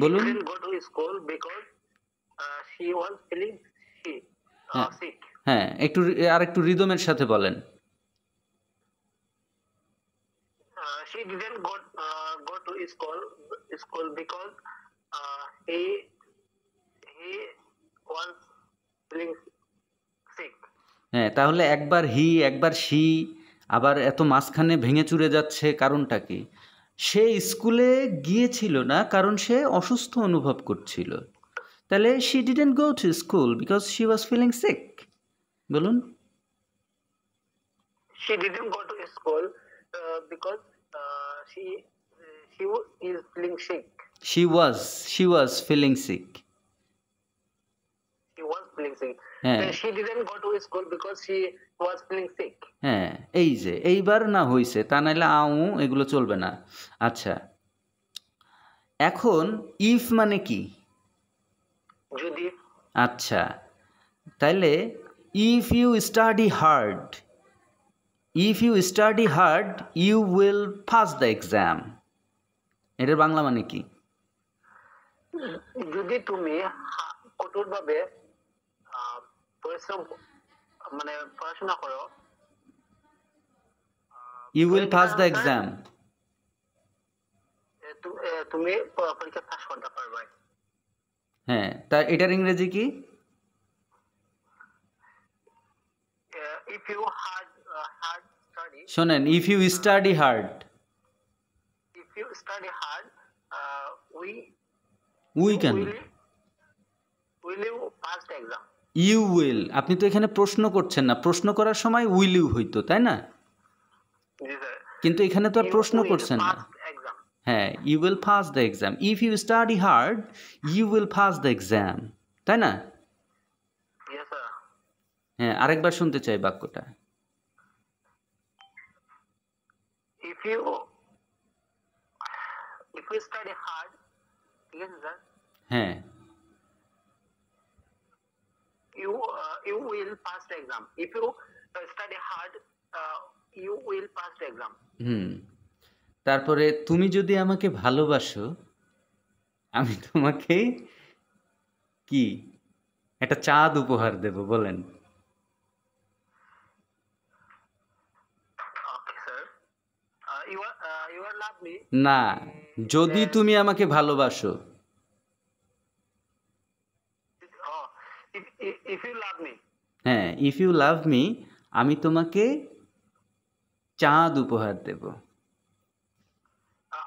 বলুন। Didn't go to school because she was feeling sick. Sick. হ্যাঁ একটু রিদমের সাথে বলেন। She didn't go to school because he was feeling sick. হ্যাঁ তাহলে একবার হি একবার শি, আবার এত মাঝখানে ভেঙে চুরে যাচ্ছে, কারণটা কি? সে স্কুলে গিয়েছিল না কারণ সে অসুস্থ অনুভব করছিল, তাহলে she didn't go to school because she was feeling sick. বলুন। She didn't go to school because she is feeling sick. She was feeling sick. She was feeling sick. হ্যাঁ She didn't go to school because she was feeling sick. হ্যাঁ এই যে এইবার না হইছে, তা নাইলে আউ এগুলো চলবে না। আচ্ছা এখন ইফ মানে কি? যদি। আচ্ছা তাইলে if you study hard, you will pass the exam, এটার বাংলা মানে কি? যদি তুমি কঠোরভাবে পরিশ্রম মানে পড়াশোনা করো, you will pass the exam. তুমি পরীক্ষা পাস করতে পারবে। হ্যাঁ তা এটার ইংরেজি কি? If you hard study, শোনেন, if you study hard, we can will you pass the exam? You will, আপনি তো এখানে প্রশ্ন করছেন না, প্রশ্ন করার সময় উইল ইউ হইতো, তাই না? কিন্তু এখানে তো আর প্রশ্ন করছেন না। হ্যাঁ you will pass the exam, if you study hard you will pass the exam, তাই না? হ্যাঁ আরেকবার শুনতে চাই বাক্যটা। If you study hard, ঠিক আছে স্যার? হ্যাঁ you will pass the exam. If you study hard, you will pass the exam. তারপরে তুমি যদি আমাকে ভালোবাসো, আমি তোমাকে কি একটা চাঁদ উপহার দেব, বলেন। Okay sir. You are love me. না, যদি তুমি আমাকে ভালোবাসো। If you love me. হ্যাঁ ইফ ইউ লাভ মি, আমি তোমাকে চাঁদ উপহার দেব।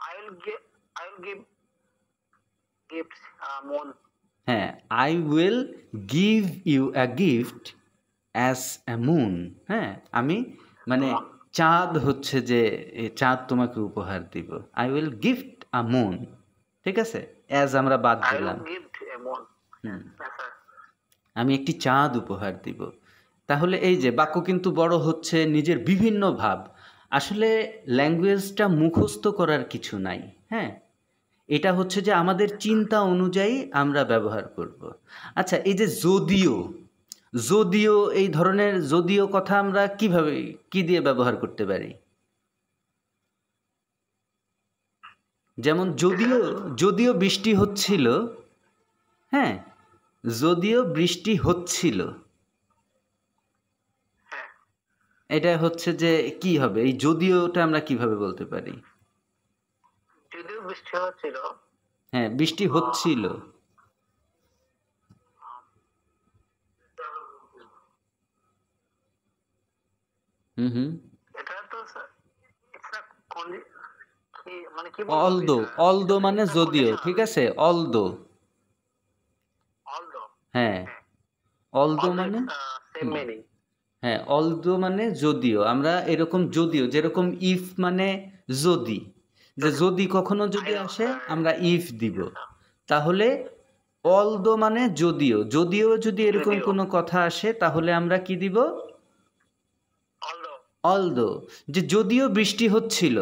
I will give gift moon. হ্যাঁ, I will give you a gift as a moon. হ্যাঁ, আমি মানে Moon. চাঁদ হচ্ছে যে চাঁদ তোমাকে উপহার দিব। I will gift a moon. ঠিক আছে, অ্যাজ আমরা বাদ I দিলাম। will gift a moon. Hmm, Yes, sir. আমি একটি চাঁদ উপহার দিব। তাহলে এই যে বাক্য কিন্তু বড় হচ্ছে, নিজের বিভিন্ন ভাব। আসলে ল্যাঙ্গুয়েজটা মুখস্থ করার কিছু নাই। হ্যাঁ, এটা হচ্ছে যে আমাদের চিন্তা অনুযায়ী আমরা ব্যবহার করব। আচ্ছা, এই যে যদিও, যদিও এই ধরনের যদিও কথা আমরা কিভাবে কি দিয়ে ব্যবহার করতে পারি? যেমন যদিও, যদিও বৃষ্টি হচ্ছিল। হ্যাঁ, যদিও বৃষ্টি হচ্ছিল, হ্যাঁ, এটা হচ্ছে যে কি হবে? এই যদিওটা আমরা কিভাবে বলতে পারি? যদিও বৃষ্টি হচ্ছিল, হ্যাঁ, বৃষ্টি হচ্ছিল। হুম হুম। এটা তো it's a মানে কি অলদো, অলদো মানে যদিও, ঠিক আছে, অলদো। although. হ্যাঁ, অলদো Although মানে, it's same meaning. হ্যাঁ, অলদো মানে যদিও। আমরা এরকম যদিও, যেরকম ইফ মানে যদি, যে যদি কখনো যদি আসে আমরা ইফ দিব। তাহলে অলদো মানে যদিও, যদিও যদি এরকম যদিও। কোনো কথা আসে তাহলে আমরা কি দিব? Although. অলদো। যে যদিও বৃষ্টি হচ্ছিল,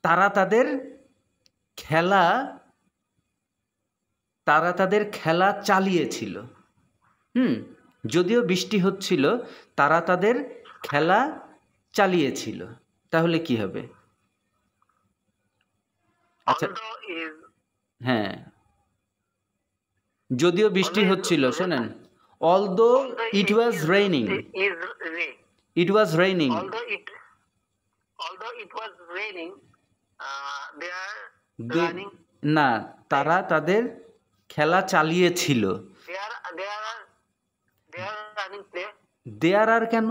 তারা তাদের খেলা, তারা তাদের খেলা চালিয়েছিল। যদিও বৃষ্টি হচ্ছিল, তারা তাদের খেলা চালিয়েছিল। তাহলে কি হবে? আচ্ছা, Although is হ্যাঁ, যদিও বৃষ্টি হচ্ছিল, শোনেন, although it was raining, is rain. It was raining. Although it was raining, they are running. না, তারা তাদের খেলা চালিয়েছিল। They are running play. দেয়ার আর কেন?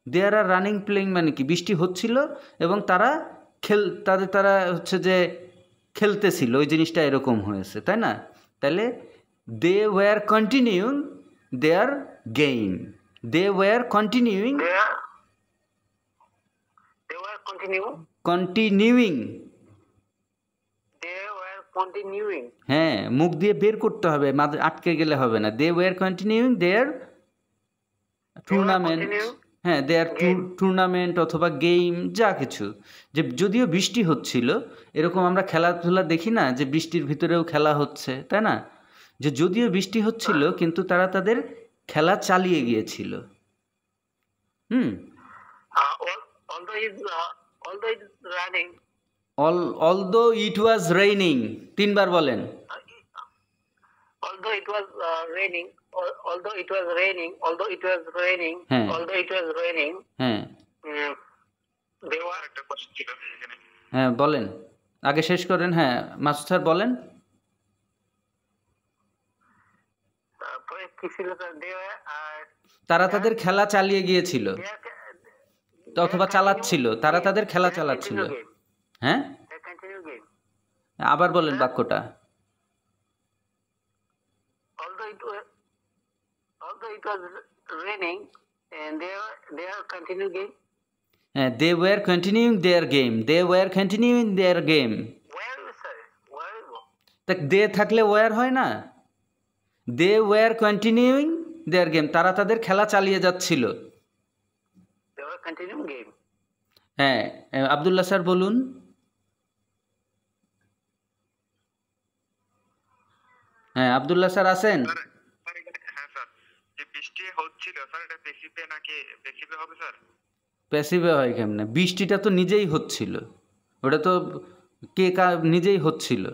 দেয়ার আর রানিং প্লেইং মানে কি? বৃষ্টি হচ্ছিল এবং তারা তারা হচ্ছে যে খেলতেছিল, ওই জিনিসটা এরকম হয়েছে, তাই না? তাহলে they were continuing their game, they were continuing, They were continuing. Continuing. They were continuing. হ্যাঁ, মুখ দিয়ে বের করতে হবে, আটকে গেলে হবে না। They were continuing their tournament. হ্যাঁ, দেয়ার টুর্নামেন্ট অথবা গেম, যা কিছু। যে যদিও বৃষ্টি হচ্ছিল, এরকম আমরা খেলাধুলা দেখি না যে বৃষ্টির ভিতরেও খেলা হচ্ছে, তাই না? যে যদিও বৃষ্টি হচ্ছিল কিন্তু তারা তাদের খেলা চালিয়ে গিয়েছিল। Although it's running. Although it was raining, তিনবার বলেন। Although it was raining. Although it was raining. Although it was raining. হ্যাঁ, Although it was raining. হ্যাঁ, They were. একটা কোশ্চেন ছিল এখানে। হ্যাঁ, বলেন, আগে শেষ করেন। হ্যাঁ, মাসুদ স্যার বলেন। তারপরে কি ছিল? তারা তাদের খেলা চালিয়ে গিয়েছিল অথবা চালাচ্ছিল, তারা তাদের খেলা চালাচ্ছিল। হ্যাঁ, আবার বলেন বাক্যটা। Although it was raining, and they are continuing. হ্যাঁ, they were continuing their game, they were continuing their game. Where, sir? Where? তা দে থাকলে ওয়ার হয় না? They were continuing their game, তারা তাদের খেলা চালিয়ে যাচ্ছিল। They were continuing game. হ্যাঁ, আব্দুল্লাহ স্যার বলুন। হ্যাঁ, আব্দুল্লাহ স্যার আছেন? হ্যাঁ স্যার, যে বৃষ্টি হচ্ছিল স্যার, এটা প্যাসিভে নাকি প্যাসিভে হবে স্যার? প্যাসিভে হয় কেমনে? বৃষ্টিটা তো নিজেই হচ্ছিল, ওটা তো নিজেই হচ্ছিল,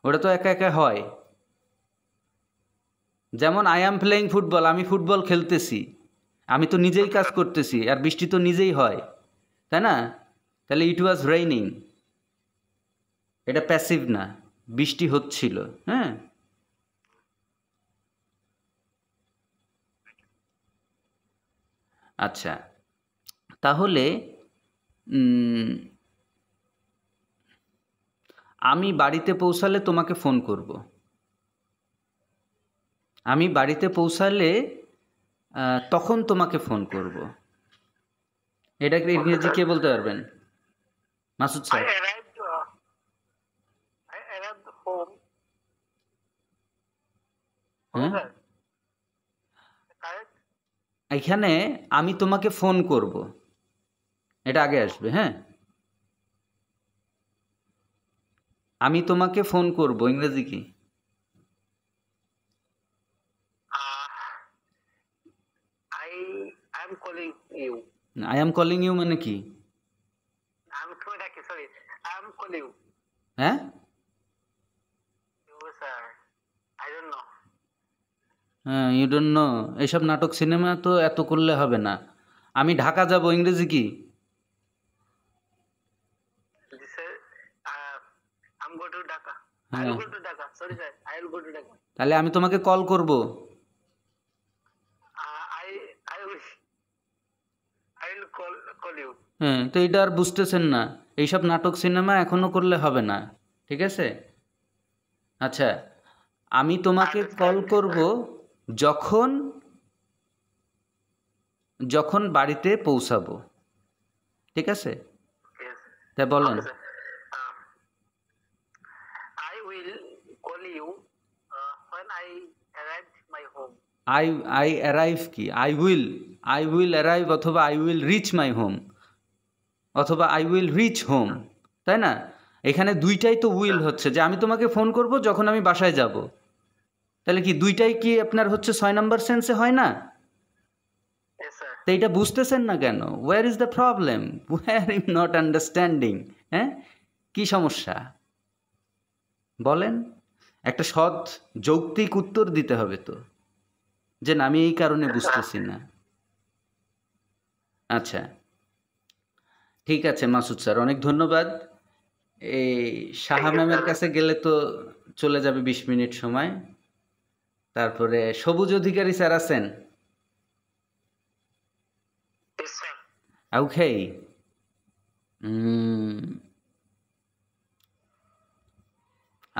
ওটা তো একা একা হয়। যেমন আই অ্যাম প্লেয়িং ফুটবল, আমি ফুটবল খেলতেছি, আমি তো নিজেই কাজ করতেছি, আর বৃষ্টি তো নিজেই হয়, তাই না? তাহলে ইট ওয়াজ রেইনিং, এটা প্যাসিভ না, বৃষ্টি হচ্ছিল। হ্যাঁ, আচ্ছা, তাহলে আমি বাড়িতে পৌঁছালে তোমাকে ফোন করব। আমি বাড়িতে পৌঁছালে তখন তোমাকে ফোন করব। এটাকে ইংরেজি কে বলতে পারবেন? Masud I sir. arrived home. হ্যাঁ, Sir, correct? এখানে আমি তোমাকে ফোন করব, এটা আগে আসবে। হ্যাঁ, আমি তোমাকে ফোন করব ইংরেজি কি? I am calling you. I am calling you মানে কি? Sorry. I am calling you. হ্যাঁ, You, sir. I don't know. হ্যাঁ, ইউ ডোন্ট নো। এইসব নাটক সিনেমা তো এত করলে হবে না। আমি ঢাকা যাব ইংরেজি কি? This is, I'm going to Dhaka. I হ্যাঁ, will go to Dhaka. Sorry, sir. I will go to Dhaka. তাহলে আমি তোমাকে কল করব। I will call you. হ্যাঁ, তো এটা আর বুঝতেছেন না। এইসব নাটক সিনেমা এখনো করলে হবে না, ঠিক আছে? আচ্ছা, আমি তোমাকে কল করব যখন যখন বাড়িতে পৌঁছাবো, ঠিক আছে? Yes. তাই বলেন। Okay, sir. I will call you when I arrive my home. I arrive কি? আই উইল অ্যারাইভ অথবা I will reach my home অথবা আই উইল রিচ হোম, তাই না? এখানে দুইটাই তো উইল হচ্ছে, যে আমি তোমাকে ফোন করব যখন আমি বাসায় যাব। তাহলে কি দুইটাই কি আপনার হচ্ছে 6 নম্বর সেন্সে হয় না? Yes, sir. তো এইটা বুঝতেছেন না কেন? Where is the problem? Were you not understanding? হ্যাঁ, কি সমস্যা বলেন? একটা সৎ যৌক্তিক উত্তর দিতে হবে তো, যে না আমি এই কারণে বুঝতেছি না। আচ্ছা, ঠিক আছে মাসুদ স্যার, অনেক ধন্যবাদ। এই সাহা ম্যামের কাছে গেলে তো চলে যাবে 20 মিনিট সময়। তারপরে সবুজ অধিকারী স্যার আছেন? Yes, sir. ওকে।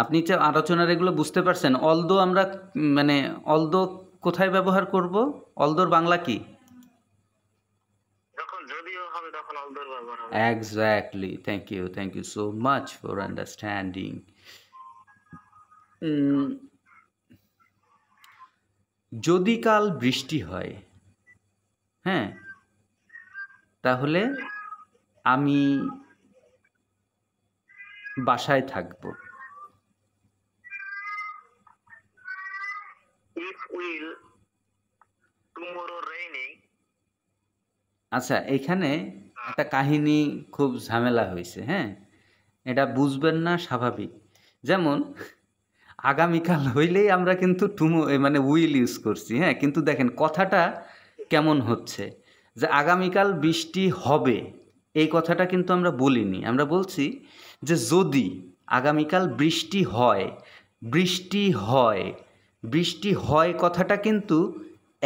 আপনি যে আলোচনার এগুলো বুঝতে পারছেন? অলদো আমরা মানে অলদো কোথায় ব্যবহার করব? অলদোর বাংলা কি? যখন যদিও হবে তখন অলদর ব্যবহার হবে। Exactly, thank you so much for understanding. যদি কাল বৃষ্টি হয়, হ্যাঁ, তাহলে আমি বাসায় থাকব। If will tomorrow raining. আচ্ছা, এখানে একটা কাহিনী খুব ঝামেলা হয়েছে। হ্যাঁ, এটা বুঝবেন না, স্বাভাবিক। যেমন আগামীকাল হইলেই আমরা কিন্তু মানে উইল ইউজ করছি। হ্যাঁ, কিন্তু দেখেন কথাটা কেমন হচ্ছে, যে আগামীকাল বৃষ্টি হবে, এই কথাটা কিন্তু আমরা বলিনি। আমরা বলছি যে যদি আগামীকাল বৃষ্টি হয়, বৃষ্টি হয় কথাটা কিন্তু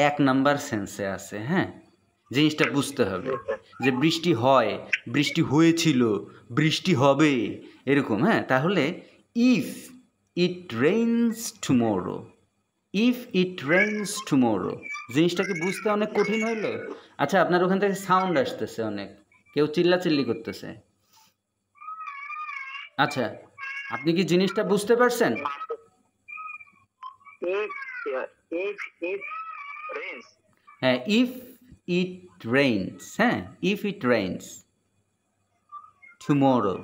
1 নাম্বার সেন্সে আছে। হ্যাঁ, জিনিসটা বুঝতে হবে যে বৃষ্টি হয়, বৃষ্টি হয়েছিল, বৃষ্টি হবে, এরকম। হ্যাঁ, তাহলে ইফ ইট রেইনস টুমোরো, জিনিসটাকে বুঝতে অনেক কঠিন হইলো। আচ্ছা, আপনার ওখান থেকে সাউন্ড আসতেছে অনেক, কেউ চিল্লাচিল্লি করতেছে। আচ্ছা, আপনি কি জিনিসটা বুঝতে পারছেন? If rains. হ্যাঁ, ইফ ইট রেইনস, হ্যাঁ, if it rains tomorrow,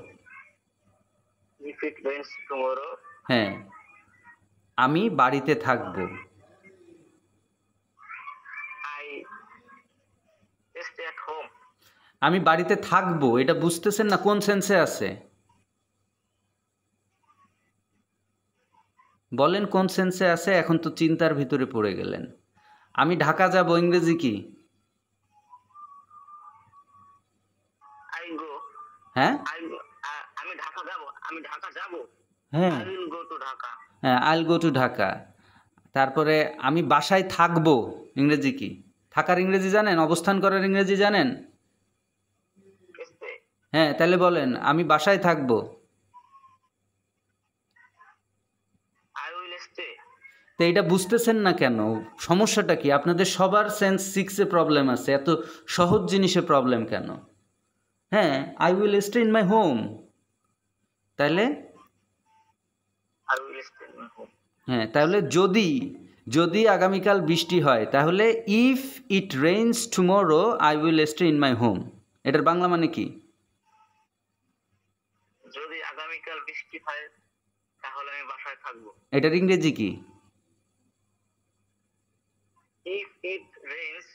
If it rains tomorrow. হ্যাঁ, আমি বাড়িতে থাকবো। I stay at home. আমি বাড়িতে থাকবো, এটা বুঝতেছেন না কোন সেন্সে আছে? বলেন কোন সেন্সে আছে? এখন তো চিন্তার ভিতরে পড়ে গেলেন। আমি ঢাকা যাব, ইংরেজি কি? I go. হ্যাঁ, আমি ঢাকা যাব. হ্যাঁ, I will go to Dhaka. হ্যাঁ, আইল গো টু ঢাকা। তারপরে আমি বাসায় থাকবো, ইংরেজি কি? থাকার ইংরেজি জানেন? অবস্থান করার ইংরেজি জানেন? Stay. হ্যাঁ, তাহলে বলেন আমি বাসায় থাকবো। তো এটা বুঝতেছেন না কেন? সমস্যাটা কি? আপনাদের সবার সেন্স 6 এ প্রবলেম আছে, এত সহজ জিনিসে প্রবলেম কেন? হ্যাঁ, I will stay in my home, তাইলে I will stay in my home. হ্যাঁ, তাহলে যদি যদি আগামীকাল বৃষ্টি হয় তাহলে if it rains tomorrow I will stay in my home, এটার বাংলা মানে কি? যদি আগামীকাল বৃষ্টি হয় তাহলে আমি বাসায় থাকবো। এটার ইংরেজি কি? If it rains,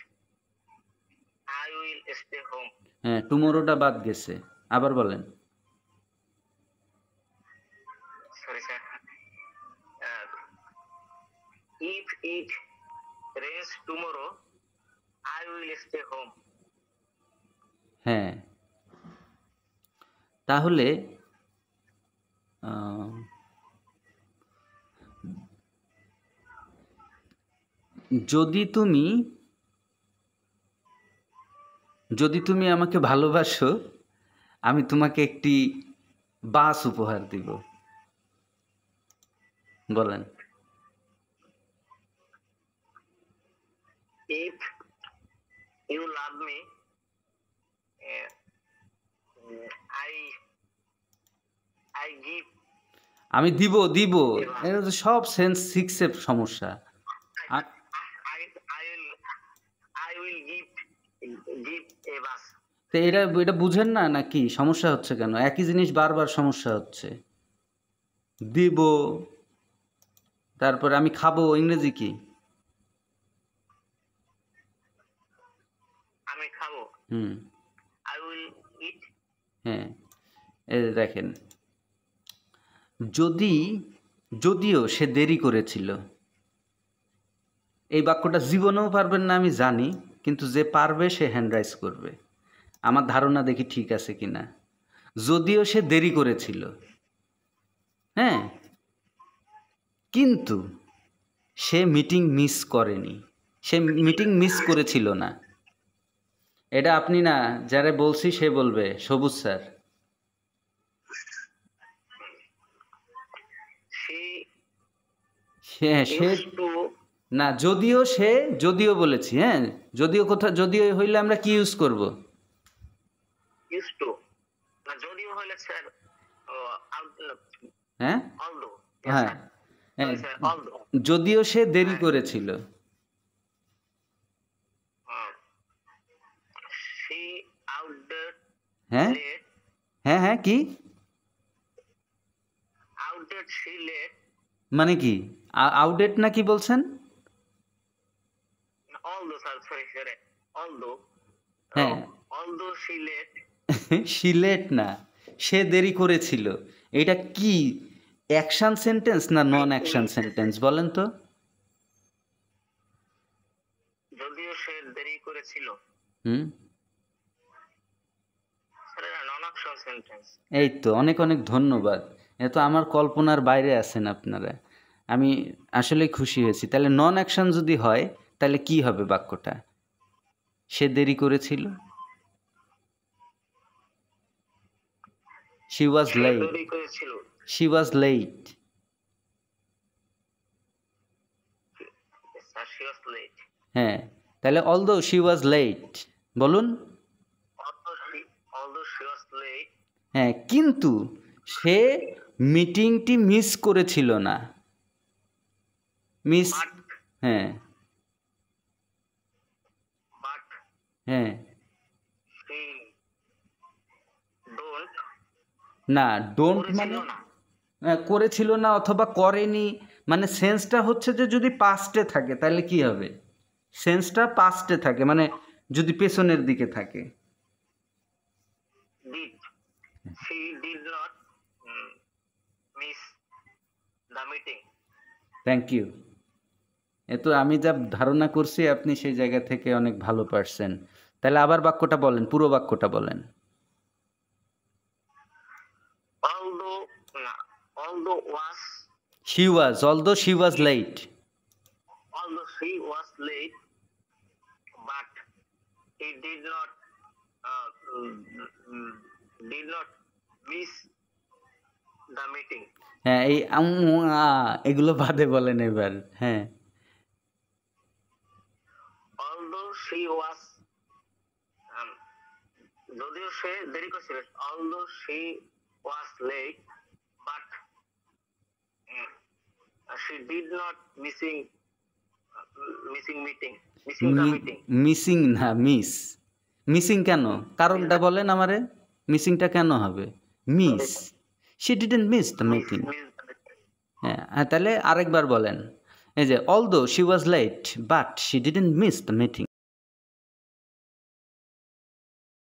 I will stay home. হ্যাঁ, টুমরোটা বাদ গেছে, আবার বলেন। Sorry, sir. If it rains tomorrow, I will stay home. হ্যাঁ, তাহলে আহ, যদি তুমি আমাকে ভালোবাসো, আমি তোমাকে একটি বাস উপহার দিব। বলেন। If you love me, uh, I give. আমি দিব এটা তো সব সেন্স 6 এর সমস্যা। I will give a bus. তো এটা বুঝেন না নাকি? সমস্যা হচ্ছে কেন? একই জিনিস বারবার সমস্যা হচ্ছে। দিব, তারপরে আমি খাবো, ইংরেজি কি? আমি খাবো। I will eat. হ্যাঁ, এই দেখেন, যদিও সে দেরি করেছিল, এই বাক্যটা জীবনেও পারবেন না আমি জানি, কিন্তু যে পারবে সে হ্যান্ড রাইজ করবে। আমার ধারণা দেখি ঠিক আছে কিনা। যদিও সে দেরি করেছিল, হ্যাঁ, কিন্তু সে মিটিং মিস করেনি, সে মিটিং মিস করেছিল না। এটা আপনি না, যারা বলছি সে বলবে, সবুজ স্যার। সে না, যদিও বলেছি, হ্যাঁ, যদিও হইলে আমরা কি ইউজ করব? হ্যাঁ হ্যাঁ, যদিও সে দেরি করেছিল। হ্যাঁ হ্যাঁ হ্যাঁ, কি মানে কি? আউটডেট না কি বলছেন? হ্যাঁ, সিলেট না, সে দেরি করেছিল। এটা কি অ্যাকশন সেন্টেন্স না নন অ্যাকশন সেন্টেন্স বলেন তো? যদিও সে দেরি করেছিল, এই তো, অনেক অনেক ধন্যবাদ। এ তো আমার কল্পনার বাইরে আছেন আপনারা, আমি আসলে খুশি হয়েছি। তাহলে নন অ্যাকশন যদি হয় তাহলে কি হবে বাক্যটা? সে দেরি করেছিল, she was late. হ্যাঁ, তাহলে although she was late বলুন। হ্যাঁ, কিন্তু সে মিটিংটি মিস করেছিল না। মিস, হ্যাঁ হ্যাঁ, না, ডোন্ট মানে করেছিল না অথবা করেনি, মানে সেন্সটা হচ্ছে যে যদি পাস্টে থাকে তাহলে কি হবে? সেন্সটা পাস্টে থাকে, মানে যদি পেছনের দিকে থাকে। Thank you. এ তো আমি যা ধারণা করছি আপনি সেই জায়গা থেকে অনেক ভালো পারছেন। তাহলে আবার বাক্যটা বলেন, পুরো বাক্যটা বলেন। although she was late, but he did not miss the meeting. হ্যাঁ এই এগুলো বাদে বলেন এবার হ্যাঁ Although she was যদিও সে দেরি করছিল, although she was late, but she did not missing meeting, missing the meeting. Missing না মিসিং কেন কারণটা বলেন আমারে মিসিংটা কেন হবে miss she didn't miss the meeting হ্যাঁ তাহলে আরেকবার বলেন এই যে although she was late but she didn't miss the meeting